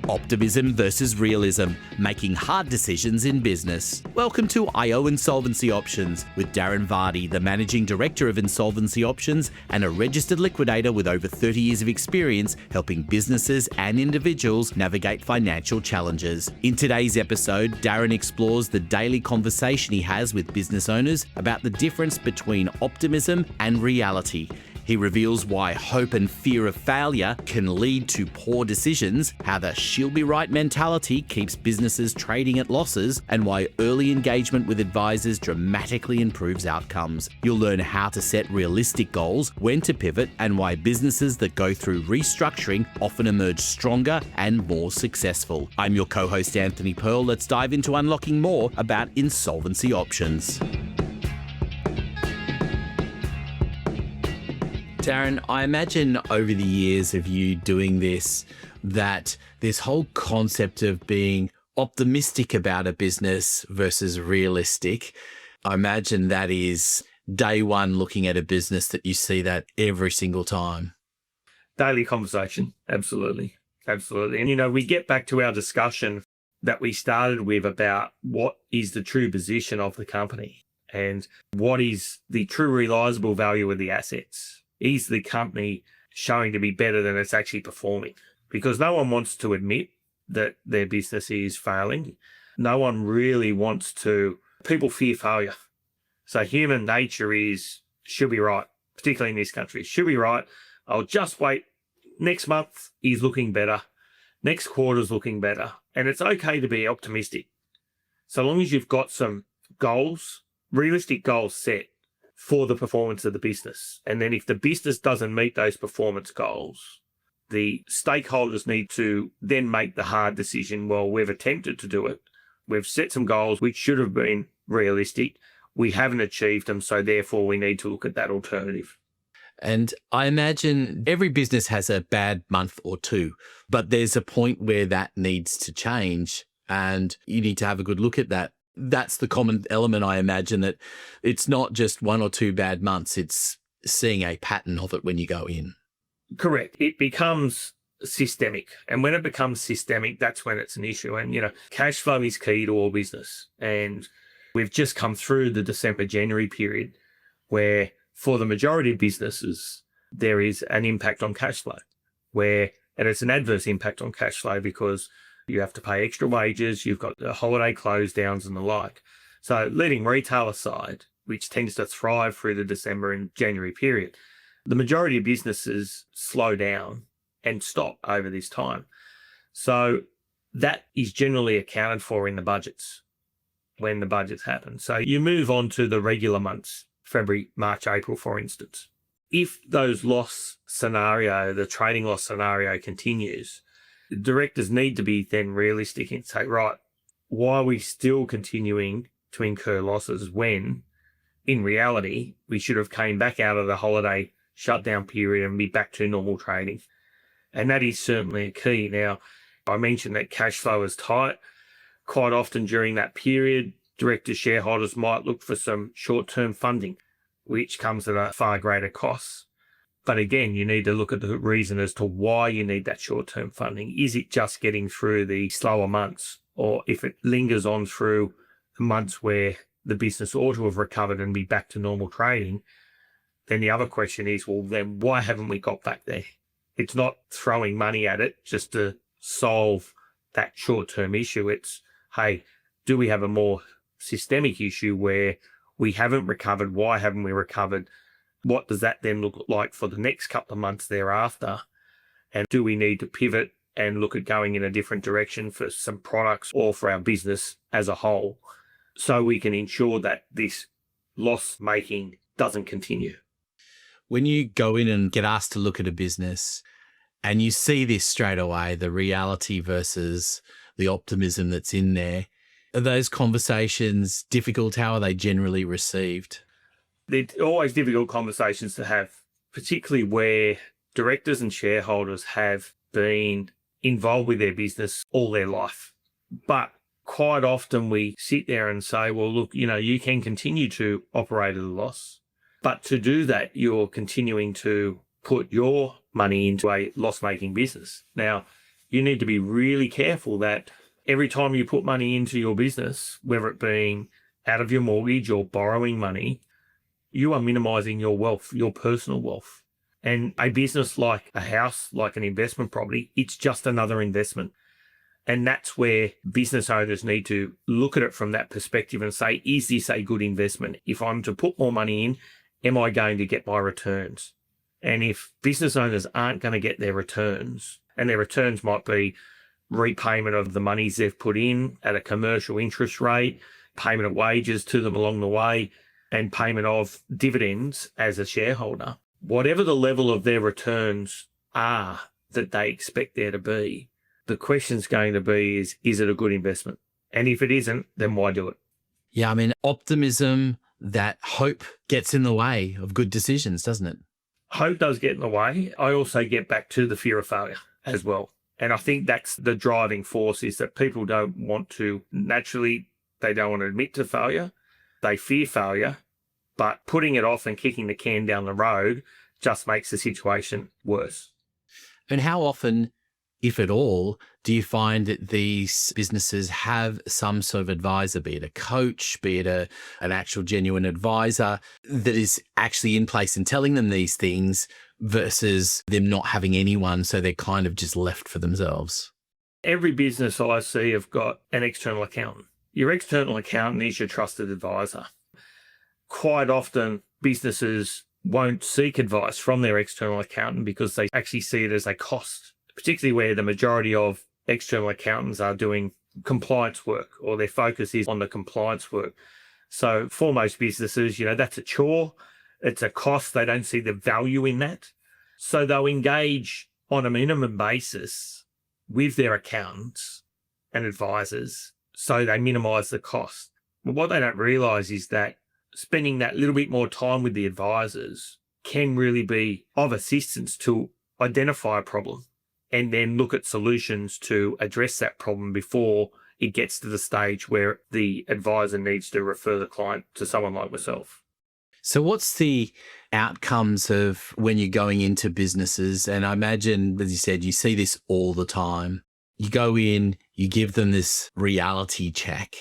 Optimism versus realism, making hard decisions in business. Welcome to IO Insolvency Options with Darren Vardy, the Managing Director of Insolvency Options and a registered liquidator with over 30 years of experience helping businesses and individuals navigate financial challenges. In today's episode, Darren explores the daily conversation he has with business owners about the difference between optimism and reality. He reveals why hope and fear of failure can lead to poor decisions, how the she'll be right mentality keeps businesses trading at losses, and why early engagement with advisors dramatically improves outcomes. You'll learn how to set realistic goals, when to pivot, and why businesses that go through restructuring often emerge stronger and more successful. I'm your co-host Anthony Pearl. Let's dive into unlocking more about insolvency options. Darren, I imagine over the years of you doing this, that this whole concept of being optimistic about a business versus realistic, I imagine that is day one looking at a business that you see that every single time. Daily conversation. Absolutely. Absolutely. And, we get back to our discussion that we started with about what is the true position of the company and what is the true realizable value of the assets. Is the company showing to be better than it's actually performing? Because no one wants to admit that their business is failing. No one really wants to. People fear failure. So human nature is, should be right, particularly in this country. Should be right. I'll just wait. Next month is looking better. Next quarter's looking better. And it's okay to be optimistic. So long as you've got some goals, realistic goals set for the performance of the business. And then if the business doesn't meet those performance goals, the stakeholders need to then make the hard decision. Well, we've attempted to do it. We've set some goals which should have been realistic. We haven't achieved them, so therefore we need to look at that alternative. And I imagine every business has a bad month or two, but there's a point where that needs to change and you need to have a good look at that. That's the common element, I imagine, that it's not just one or two bad months, it's seeing a pattern of it when you go in. Correct. It becomes systemic. And when it becomes systemic, that's when it's an issue. And, cash flow is key to all business. And we've just come through the December-January period where for the majority of businesses, there is an impact on cash flow and it's an adverse impact on cash flow because you have to pay extra wages, you've got the holiday close downs and the like. So letting retail aside, which tends to thrive through the December and January period, the majority of businesses slow down and stop over this time. So that is generally accounted for in the budgets when the budgets happen. So you move on to the regular months, February, March, April, for instance. If those the trading loss scenario continues, directors need to be then realistic and say, right, why are we still continuing to incur losses when, in reality, we should have came back out of the holiday shutdown period and be back to normal trading? And that is certainly a key. Now, I mentioned that cash flow is tight. Quite often during that period, directors, shareholders might look for some short-term funding, which comes at a far greater cost. But again, you need to look at the reason as to why you need that short-term funding. Is it just getting through the slower months? Or if it lingers on through the months where the business ought to have recovered and be back to normal trading, then the other question is, well, then why haven't we got back there? It's not throwing money at it just to solve that short-term issue. It's, hey, do we have a more systemic issue where we haven't recovered? Why haven't we recovered? What does that then look like for the next couple of months thereafter? And do we need to pivot and look at going in a different direction for some products or for our business as a whole so we can ensure that this loss making doesn't continue? When you go in and get asked to look at a business and you see this straight away, the reality versus the optimism that's in there, are those conversations difficult? How are they generally received? They're always difficult conversations to have, particularly where directors and shareholders have been involved with their business all their life. But quite often we sit there and say, well, look, you can continue to operate at a loss. But to do that, you're continuing to put your money into a loss-making business. Now, you need to be really careful that every time you put money into your business, whether it being out of your mortgage or borrowing money, you are minimizing your wealth, your personal wealth. And a business like a house, like an investment property, it's just another investment. And that's where business owners need to look at it from that perspective and say, is this a good investment? If I'm to put more money in, am I going to get my returns? And if business owners aren't going to get their returns, and their returns might be repayment of the monies they've put in at a commercial interest rate, payment of wages to them along the way, and payment of dividends as a shareholder, whatever the level of their returns are that they expect there to be, the question's going to be is it a good investment? And if it isn't, then why do it? Yeah, I mean, optimism, that hope gets in the way of good decisions, doesn't it? Hope does get in the way. I also get back to the fear of failure as well. And I think that's the driving force, is that people don't want to, naturally, they don't want to admit to failure. They fear failure, but putting it off and kicking the can down the road just makes the situation worse. And how often, if at all, do you find that these businesses have some sort of advisor, be it a coach, be it an actual genuine advisor that is actually in place and telling them these things versus them not having anyone, so they're kind of just left for themselves? Every business I see have got an external accountant. Your external accountant is your trusted advisor. Quite often, businesses won't seek advice from their external accountant because they actually see it as a cost, particularly where the majority of external accountants are doing compliance work, or their focus is on the compliance work. So for most businesses, that's a chore. It's a cost. They don't see the value in that. So they'll engage on a minimum basis with their accountants and advisors so they minimize the cost. But what they don't realize is that spending that little bit more time with the advisors can really be of assistance to identify a problem and then look at solutions to address that problem before it gets to the stage where the advisor needs to refer the client to someone like myself. So what's the outcomes of when you're going into businesses? And I imagine, as you said, you see this all the time. You go in, you give them this reality check.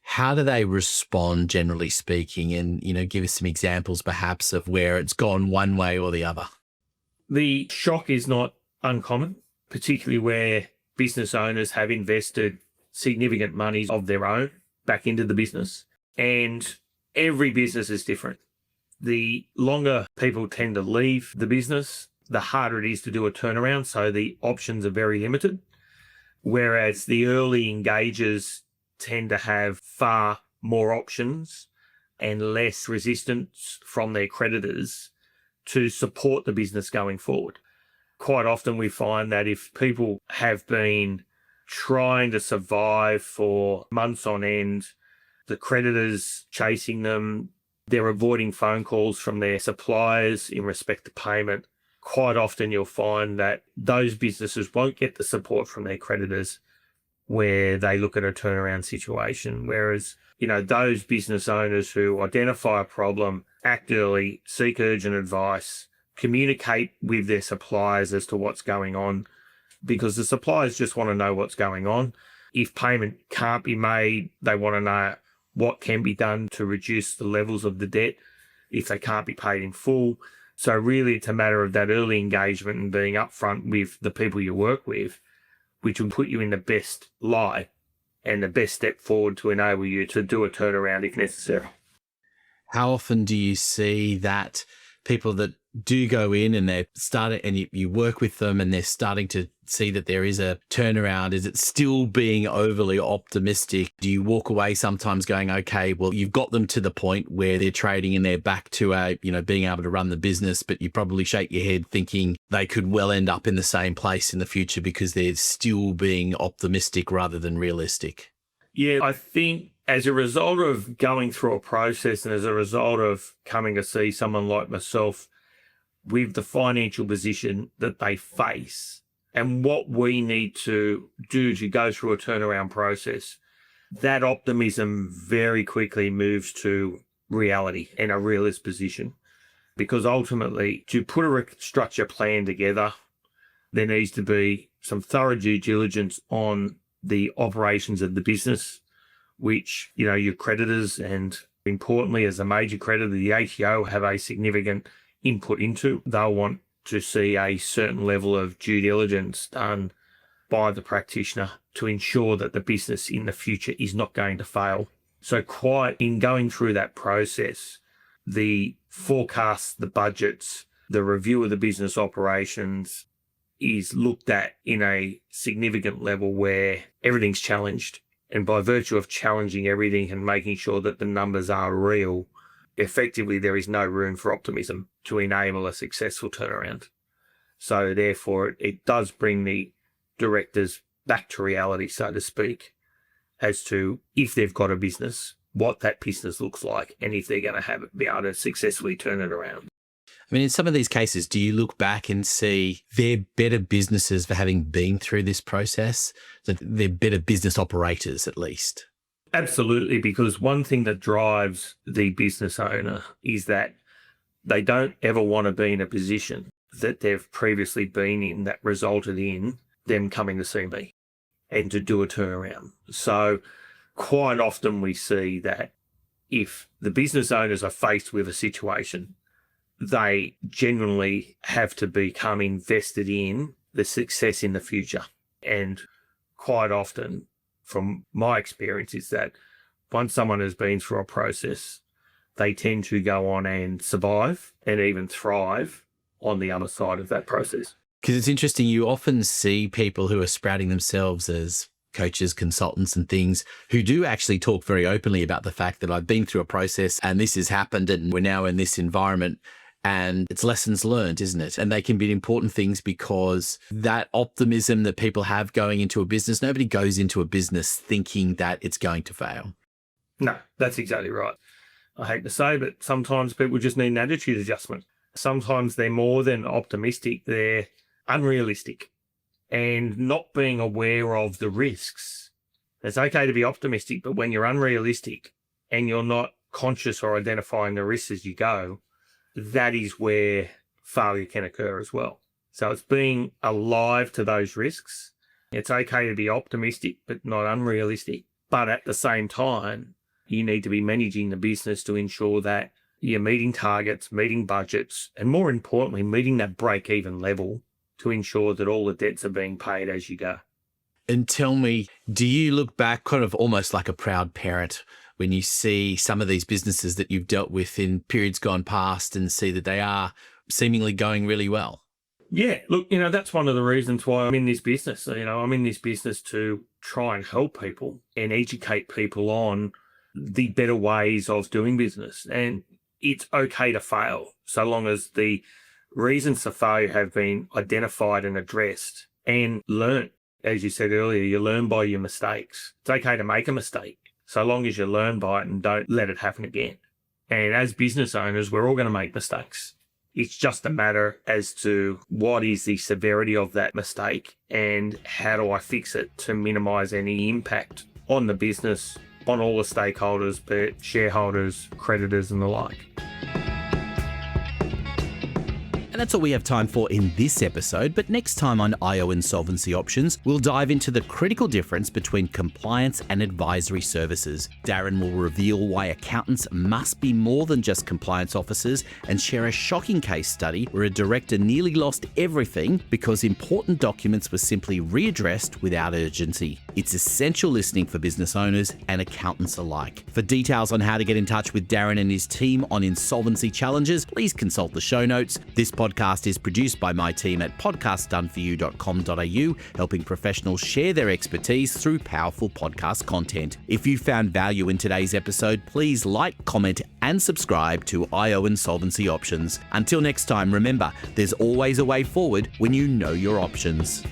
How do they respond, generally speaking? And, give us some examples perhaps of where it's gone one way or the other. The shock is not uncommon, particularly where business owners have invested significant monies of their own back into the business. And every business is different. The longer people tend to leave the business, the harder it is to do a turnaround. So the options are very limited. Whereas the early engagers tend to have far more options and less resistance from their creditors to support the business going forward. Quite often we find that if people have been trying to survive for months on end, the creditors chasing them, they're avoiding phone calls from their suppliers in respect to payment. Quite often you'll find that those businesses won't get the support from their creditors where they look at a turnaround situation. Whereas, those business owners who identify a problem, act early, seek urgent advice, communicate with their suppliers as to what's going on, because the suppliers just want to know what's going on. If payment can't be made, they want to know what can be done to reduce the levels of the debt if they can't be paid in full. So really it's a matter of that early engagement and being upfront with the people you work with, which will put you in the best light and the best step forward to enable you to do a turnaround if necessary. How often do you see that people that do go in and they're starting, and you work with them and they're starting to see that there is a turnaround? Is it still being overly optimistic? Do you walk away sometimes going, okay, well, you've got them to the point where they're trading and they're back to being able to run the business, but you probably shake your head thinking they could well end up in the same place in the future because they're still being optimistic rather than realistic? Yeah, I think as a result of going through a process and as a result of coming to see someone like myself with the financial position that they face and what we need to do to go through a turnaround process, that optimism very quickly moves to reality and a realist position. Because ultimately, to put a restructure plan together, There needs to be some thorough due diligence on the operations of the business, which, your creditors and importantly, as a major creditor, the ATO have a significant input into. They'll want to see a certain level of due diligence done by the practitioner to ensure that the business in the future is not going to fail. So quite in going through that process, the forecasts, the budgets, the review of the business operations is looked at in a significant level where everything's challenged. And by virtue of challenging everything and making sure that the numbers are real, effectively there is no room for optimism to enable a successful turnaround. So therefore, it does bring the directors back to reality, so to speak, as to if they've got a business, what that business looks like, and if they're going to be able to successfully turn it around. I mean, in some of these cases, do you look back and see they're better businesses for having been through this process? That they're better business operators, at least? Absolutely, because one thing that drives the business owner is that they don't ever want to be in a position that they've previously been in that resulted in them coming to see me and to do a turnaround. So quite often we see that if the business owners are faced with a situation, they genuinely have to become invested in the success in the future. And quite often, from my experience, is that once someone has been through a process, they tend to go on and survive and even thrive on the other side of that process. Because it's interesting, you often see people who are sprouting themselves as coaches, consultants and things who do actually talk very openly about the fact that I've been through a process and this has happened and we're now in this environment. And it's lessons learned, isn't it? And they can be important things because that optimism that people have going into a business, nobody goes into a business thinking that it's going to fail. No, that's exactly right. I hate to say, but sometimes people just need an attitude adjustment. Sometimes they're more than optimistic, they're unrealistic and not being aware of the risks. It's okay to be optimistic, but when you're unrealistic and you're not conscious or identifying the risks as you go, that is where failure can occur as well. So it's being alive to those risks. It's okay to be optimistic, but not unrealistic. But at the same time, you need to be managing the business to ensure that you're meeting targets, meeting budgets, and more importantly, meeting that break-even level to ensure that all the debts are being paid as you go. And tell me, do you look back kind of almost like a proud parent when you see some of these businesses that you've dealt with in periods gone past and see that they are seemingly going really well? Yeah, look, that's one of the reasons why I'm in this business. I'm in this business to try and help people and educate people on the better ways of doing business. And it's okay to fail so long as the reasons for failure have been identified and addressed and learned. As you said earlier, you learn by your mistakes. It's okay to make a mistake so long as you learn by it and don't let it happen again. And as business owners, we're all going to make mistakes. It's just a matter as to what is the severity of that mistake and how do I fix it to minimize any impact on the business, on all the stakeholders, be it shareholders, creditors and the like. And that's all we have time for in this episode, but next time on IO Insolvency Options, we'll dive into the critical difference between compliance and advisory services. Darren will reveal why accountants must be more than just compliance officers and share a shocking case study where a director nearly lost everything because important documents were simply readdressed without urgency. It's essential listening for business owners and accountants alike. For details on how to get in touch with Darren and his team on insolvency challenges, please consult the show notes. This podcast is produced by my team at podcastdoneforyou.com.au, helping professionals share their expertise through powerful podcast content. If you found value in today's episode, please like, comment, and subscribe to IO Insolvency Options. Until next time, remember, there's always a way forward when you know your options.